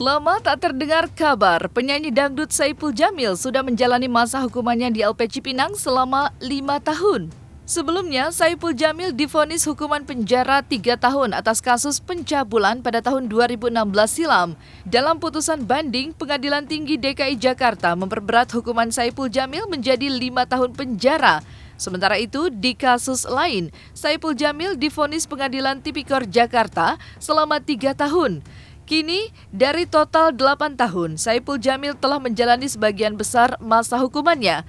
Lama tak terdengar kabar, penyanyi dangdut Saipul Jamil sudah menjalani masa hukumannya di LP Cipinang selama 5 tahun. Sebelumnya, Saipul Jamil divonis hukuman penjara 3 tahun atas kasus pencabulan pada tahun 2016 silam. Dalam putusan banding, Pengadilan Tinggi DKI Jakarta memperberat hukuman Saipul Jamil menjadi 5 tahun penjara. Sementara itu, di kasus lain, Saipul Jamil divonis Pengadilan Tipikor Jakarta selama 3 tahun. Kini, dari total 8 tahun, Saipul Jamil telah menjalani sebagian besar masa hukumannya.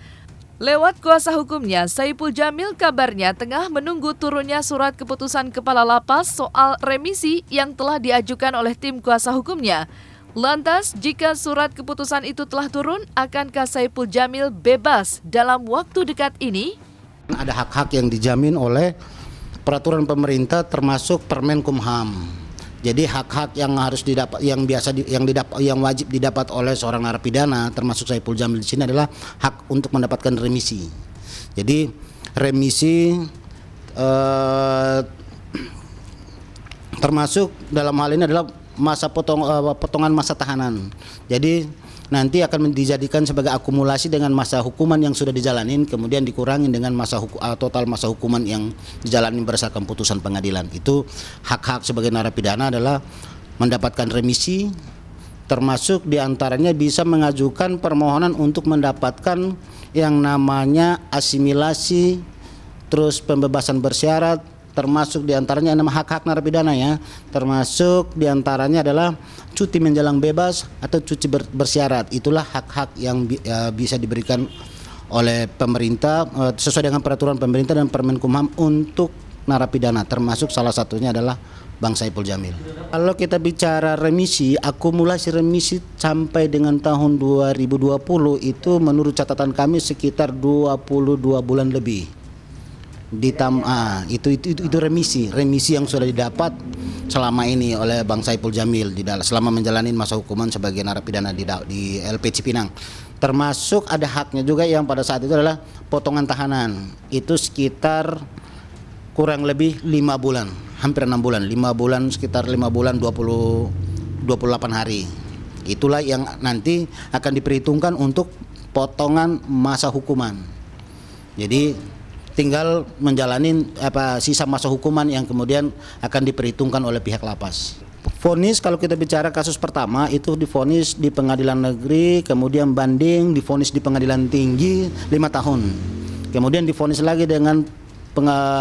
Lewat kuasa hukumnya, Saipul Jamil kabarnya tengah menunggu turunnya surat keputusan Kepala Lapas soal remisi yang telah diajukan oleh tim kuasa hukumnya. Lantas, jika surat keputusan itu telah turun, akankah Saipul Jamil bebas dalam waktu dekat ini? Ada hak-hak yang dijamin oleh peraturan pemerintah termasuk Permen Kumham. Jadi hak-hak yang harus didapat, yang wajib didapat oleh seorang narapidana, termasuk Saipul Jamil di sini adalah hak untuk mendapatkan remisi. Jadi remisi termasuk dalam hal ini adalah potongan masa tahanan. Jadi nanti akan dijadikan sebagai akumulasi dengan masa hukuman yang sudah dijalanin, kemudian dikurangi dengan total masa hukuman yang dijalani berdasarkan putusan pengadilan. Itu hak-hak sebagai narapidana adalah mendapatkan remisi, termasuk diantaranya bisa mengajukan permohonan untuk mendapatkan yang namanya asimilasi, terus pembebasan bersyarat, termasuk diantaranya nama hak-hak narapidana ya, termasuk diantaranya adalah cuti menjelang bebas atau cuti bersyarat. Itulah hak-hak yang bisa diberikan oleh pemerintah sesuai dengan peraturan pemerintah dan Permen Kumham untuk narapidana, termasuk salah satunya adalah Bang Saipul Jamil. Kalau kita bicara remisi, akumulasi remisi sampai dengan tahun 2020 itu menurut catatan kami sekitar 22 bulan lebih. Itu remisi yang sudah didapat selama ini oleh Bang Saipul Jamil selama menjalani masa hukuman sebagai narapidana di LP Cipinang. Termasuk ada haknya juga yang pada saat itu adalah potongan tahanan. Itu sekitar kurang lebih 5 bulan, hampir 6 bulan. 5 bulan sekitar 5 bulan 28 hari. Itulah yang nanti akan diperhitungkan untuk potongan masa hukuman. Jadi tinggal menjalani sisa masa hukuman yang kemudian akan diperhitungkan oleh pihak lapas. Vonis kalau kita bicara kasus pertama itu divonis di pengadilan negeri, kemudian banding divonis di pengadilan tinggi 5 tahun. Kemudian divonis lagi dengan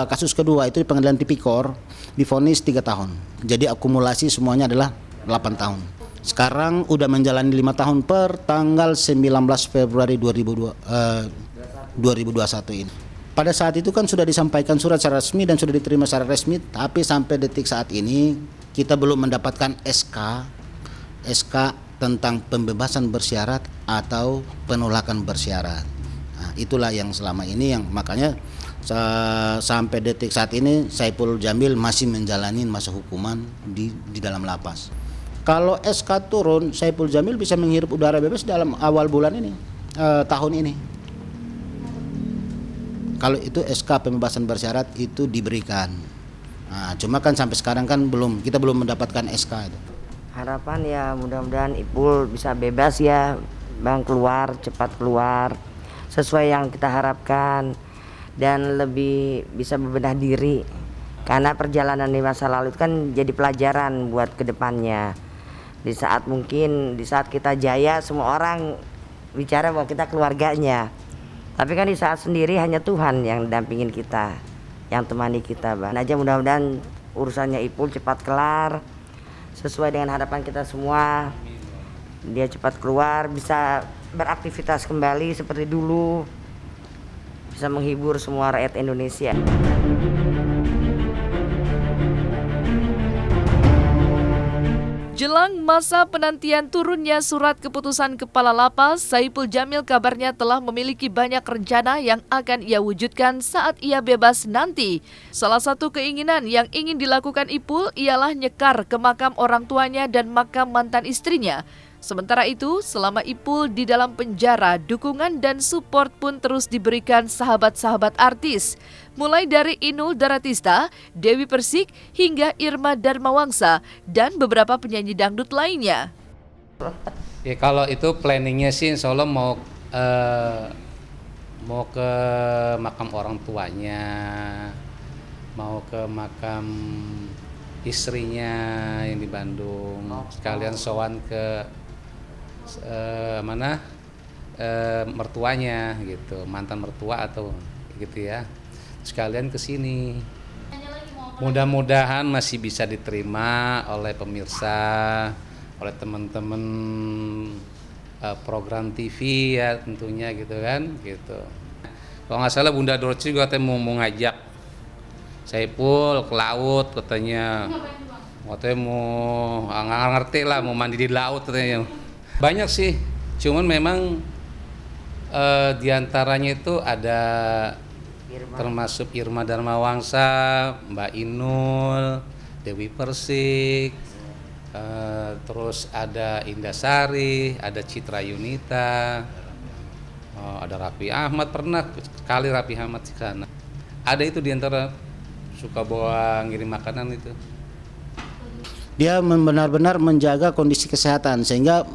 kasus kedua itu di pengadilan tipikor divonis 3 tahun. Jadi akumulasi semuanya adalah 8 tahun. Sekarang udah menjalani 5 tahun per tanggal 19 Februari 2021 ini. Pada saat itu kan sudah disampaikan surat secara resmi dan sudah diterima secara resmi, tapi sampai detik saat ini kita belum mendapatkan SK tentang pembebasan bersyarat atau penolakan bersyarat. Nah, itulah yang selama ini yang makanya sampai detik saat ini Saipul Jamil masih menjalani masa hukuman di dalam lapas. Kalau SK turun, Saipul Jamil bisa menghirup udara bebas dalam awal bulan ini, tahun ini. Kalau itu SK pembebasan bersyarat itu diberikan. Nah, cuma kan sampai sekarang kan kita belum mendapatkan SK itu. Harapan ya mudah-mudahan Ipul bisa bebas ya, Bang, cepat keluar sesuai yang kita harapkan dan lebih bisa berbenah diri. Karena perjalanan di masa lalu itu kan jadi pelajaran buat kedepannya. Di saat kita jaya semua orang bicara bahwa kita keluarganya. Tapi kan di saat sendiri hanya Tuhan yang dampingin kita, yang temani kita, Bang. Aja mudah-mudahan urusannya Ipul cepat kelar, sesuai dengan harapan kita semua. Dia cepat keluar, bisa beraktivitas kembali seperti dulu, bisa menghibur semua rakyat Indonesia. Jelang masa penantian turunnya surat keputusan Kepala Lapas, Saipul Jamil kabarnya telah memiliki banyak rencana yang akan ia wujudkan saat ia bebas nanti. Salah satu keinginan yang ingin dilakukan Ipul ialah nyekar ke makam orang tuanya dan makam mantan istrinya. Sementara itu, selama Ipul di dalam penjara, dukungan dan support pun terus diberikan sahabat-sahabat artis. Mulai dari Inul Daratista, Dewi Persik, hingga Irma Darmawangsa, dan beberapa penyanyi dangdut lainnya. Ya kalau itu planningnya sih insya Allah mau ke makam orang tuanya, mau ke makam istrinya yang di Bandung, sekalian sowan ke mana mertuanya gitu, mantan mertua atau gitu ya, sekalian ke sini. Mudah-mudahan masih bisa diterima oleh pemirsa, oleh teman-teman program TV ya tentunya gitu kan gitu. Kalau nggak salah Bunda Dorce juga katanya mau ngajak Saipul ke laut katanya. Katanya mau nggak ngerti lah mau mandi di laut katanya. Banyak sih, cuman memang diantaranya itu ada termasuk Irma Dharmawangsa, Mbak Inul, Dewi Persik, terus ada Indah Sari, ada Citra Yunita, ada Raffi Ahmad, pernah sekali Raffi Ahmad di sana. Ada itu diantara suka bawa ngirim makanan itu. Dia benar-benar menjaga kondisi kesehatan sehingga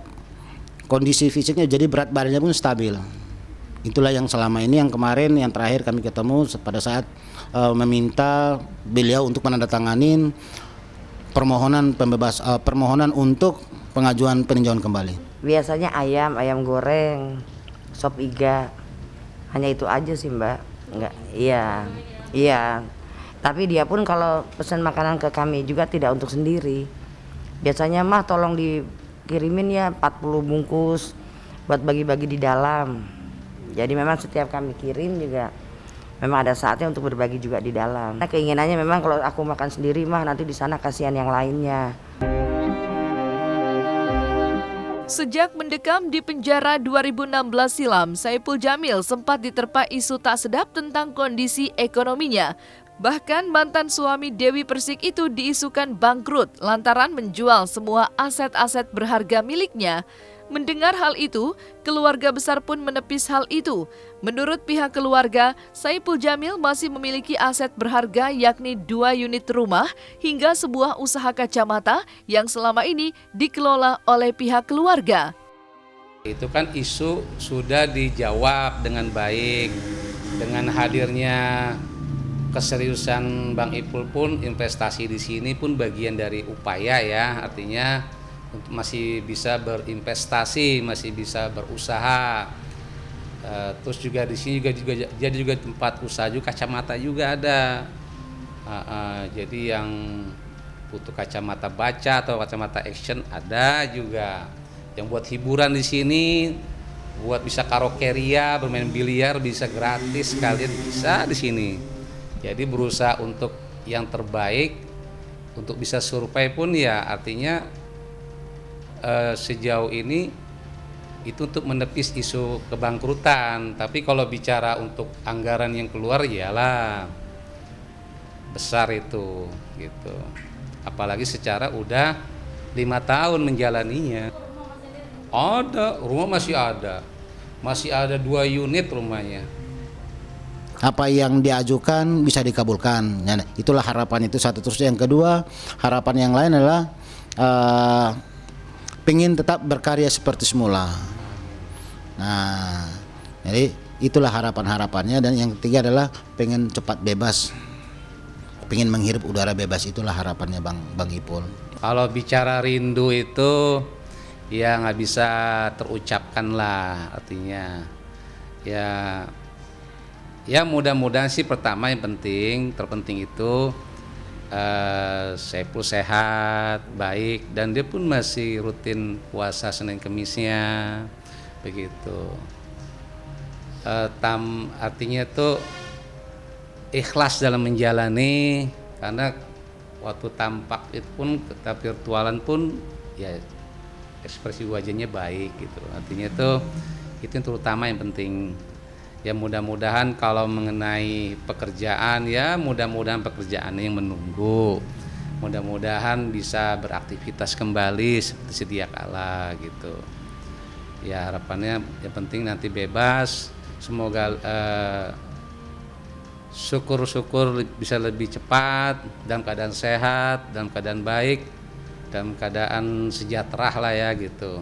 kondisi fisiknya jadi berat badannya pun stabil. Itulah yang selama ini yang kemarin yang terakhir kami ketemu pada saat meminta beliau untuk menandatangani permohonan untuk pengajuan peninjauan kembali. Biasanya ayam goreng, sop iga. Hanya itu aja sih, Mbak. Enggak, iya. Tapi dia pun kalau pesan makanan ke kami juga tidak untuk sendiri. Biasanya mah tolong dikirimin ya 40 bungkus buat bagi-bagi di dalam. Jadi memang setiap kami kirim juga memang ada saatnya untuk berbagi juga di dalam. Nah, keinginannya memang kalau aku makan sendiri mah nanti di sana kasihan yang lainnya. Sejak mendekam di penjara 2016 silam, Saipul Jamil sempat diterpa isu tak sedap tentang kondisi ekonominya. Bahkan mantan suami Dewi Persik itu diisukan bangkrut lantaran menjual semua aset-aset berharga miliknya. Mendengar hal itu, keluarga besar pun menepis hal itu. Menurut pihak keluarga, Saipul Jamil masih memiliki aset berharga yakni 2 unit rumah hingga sebuah usaha kacamata yang selama ini dikelola oleh pihak keluarga. Itu kan isu sudah dijawab dengan baik dengan hadirnya keseriusan Bang Ipul pun investasi di sini pun bagian dari upaya ya, artinya masih bisa berinvestasi, masih bisa berusaha. Terus juga di sini juga jadi juga tempat usaha juga kacamata juga ada. Jadi yang butuh kacamata baca atau kacamata action ada juga. Yang buat hiburan di sini, buat bisa karaokeria, bermain biliar bisa gratis, kalian bisa di sini. Jadi berusaha untuk yang terbaik, untuk bisa survei pun ya artinya sejauh ini itu untuk menepis isu kebangkrutan. Tapi kalau bicara untuk anggaran yang keluar iyalah besar itu gitu. Apalagi secara udah 5 tahun menjalaninya. Ada, rumah masih ada 2 unit rumahnya. Apa yang diajukan bisa dikabulkan. Nah, itulah harapan itu satu. Terus yang kedua, harapan yang lain adalah pengen tetap berkarya seperti semula. Nah, jadi itulah harapannya. Dan yang ketiga adalah pengen cepat bebas, pengen menghirup udara bebas. Itulah harapannya Bang Ipul. Kalau bicara rindu itu ya nggak bisa terucapkan lah, artinya ya mudah-mudahan sih pertama yang terpenting itu Saipul sehat, baik, dan dia pun masih rutin puasa Senin Kemisnya begitu. Artinya tuh ikhlas dalam menjalani, karena waktu tampak itu pun kita virtualan pun ya ekspresi wajahnya baik gitu. Artinya tuh itu yang terutama yang penting. Ya mudah-mudahan kalau mengenai pekerjaan ya mudah-mudahan pekerjaannya yang menunggu. Mudah-mudahan bisa beraktivitas kembali seperti sedia kala gitu. Ya harapannya yang penting nanti bebas. Semoga syukur-syukur bisa lebih cepat, dalam keadaan sehat, dalam keadaan baik. dalam keadaan sejahtera lah ya gitu.